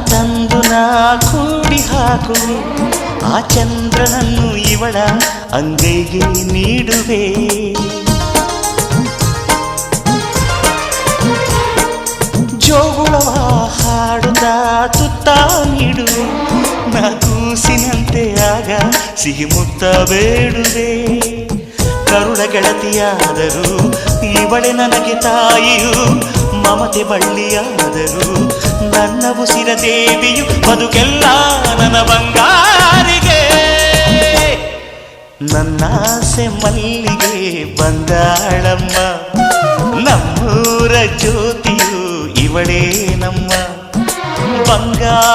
ತಂದು ನಾ ಕೂಡಿ ಹಾಕುವೆ, ಆ ಚಂದ್ರನನ್ನು ಇವಳ ಅಂಗೈಗೆ ನೀಡುವೆ. ಜೋಗುಳವ ಹಾಡುತ್ತಾ ತುತ್ತ ನೀಡುವೆ, ನಾ ಕೂಸಿನಂತೆ ಆಗ ಸಿಹಿ ಮುತ್ತ ಬೇಡುವೆ. ಕರುಳ ಗೆಳತಿಯಾದರೂ ಇವಳೆ ನನಗೆ ತಾಯಿಯು, ಮಮತೆ ಬಳ್ಳಿಯಾದರೂ ನನ್ನ ಉಸಿರ ದೇವಿಯು, ಬದುಕೆಲ್ಲ ನನ್ನ ಬಂಗಾರಿಗೆ. ನನ್ನಾಸೆ ಮಲ್ಲಿಗೆ ಬಂದಾಳಮ್ಮ, ನಮ್ಮೂರ ಜ್ಯೋತಿಯು ಇವಳೇ ನಮ್ಮ ಬಂಗಾರ.